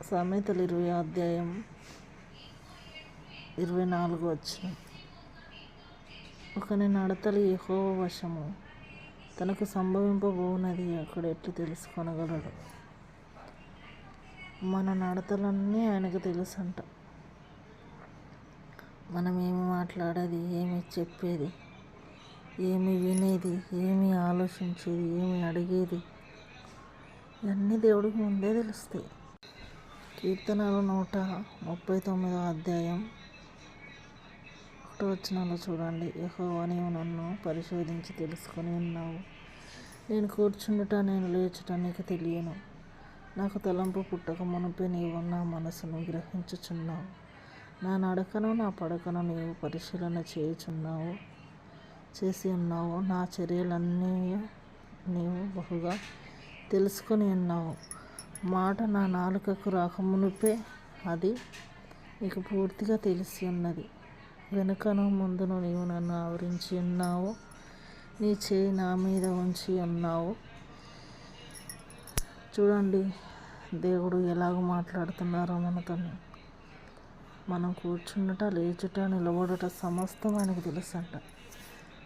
సామెతలు 20 అధ్యాయం 24 వచనం. ఒకని నడతలు యెహోవా వశము, తనకు సంభవింపబోవునది అక్కడ ఎట్లు తెలుసుకొనగలడు. మన నడతలన్నీ ఆయనకు తెలుసంట. మనం ఏమి మాట్లాడేది, ఏమి చెప్పేది, ఏమి వినేది, ఏమి ఆలోచించేది, ఏమి అడిగేది, ఇవన్నీ దేవుడికి ముందే తెలుస్తాయి. కీర్తనలు 139 అధ్యాయం 1 వచనంలో చూడండి. యెహోవా, నీవు నన్ను పరిశోధించి తెలుసుకొని ఉన్నావు. నేను కూర్చుండుట, నేను లేచుట నీకు తెలియను. నాకు తలంపు పుట్టక మునుపే నీవు నా మనసును గ్రహించుచున్నావు. నా నడకను నా పడకను నీవు పరిశీలన చేసి ఉన్నావు. నా చర్యలన్నీ నీవు బహుగా తెలుసుకొని ఉన్నావు. మాట నా నాలుకకు రాకమునుపే అది నీకు పూర్తిగా తెలిసి ఉన్నది. వెనుకను ముందును నీవు నన్ను ఆవరించి ఉన్నావు. నీ చేయి నా మీద ఉంచి ఉన్నావు. చూడండి దేవుడు ఎలాగ మాట్లాడుతున్నారో మనతో. మనం కూర్చుండుట, లేచుట, నిలబడుట సమస్తం ఆయనకు తెలుసంట.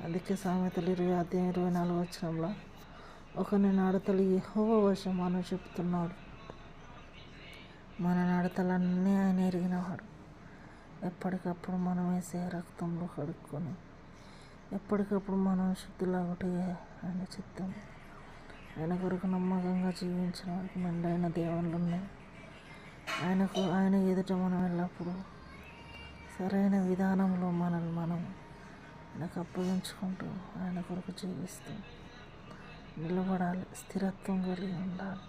అందుకే సామెతలు 20 అధ్యాయం 24 వచనంలో ఒకని నడతలు యెహోవా వశం అని చెప్తున్నాడు. మన నడతలన్నీ ఆయన ఎరిగినవాడు. ఎప్పటికప్పుడు మనం వేసే రక్తంలో కడుక్కొని ఎప్పటికప్పుడు మనం శుద్ధులాగుటే ఆయన చిత్తం. ఆయన కొరకు నమ్మకంగా జీవించిన వారికి మెండైన దేవుళ్ళు ఉన్నాయి. ఆయన ఎదుట మనం ఎల్లప్పుడూ సరైన విధానంలో మనల్ని మనం ఆయనకు అప్పగించుకుంటూ ఆయన కొరకు జీవిస్తూ నిలబడాలి. స్థిరత్వం కలిగి ఉండాలి.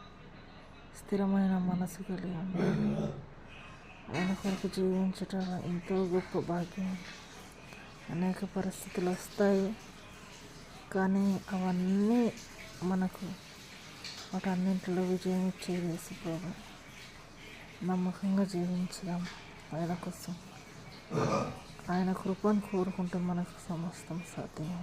స్థిరమైన మనసు కలిగి ఉండాలి. ఆయన కొరకు జీవించటం ఎంతో గొప్ప భాగ్యం. అనేక పరిస్థితులు వస్తాయి, కానీ అవన్నీ మనకు వాటన్నింటిలో విజయం ఇచ్చేది యేసు ప్రభువే. నమ్మకంగా జీవించడం ఆయన కోసం. ఆయన కృపను కోరుకుంటే మనకు సమస్తం సాధ్యమే.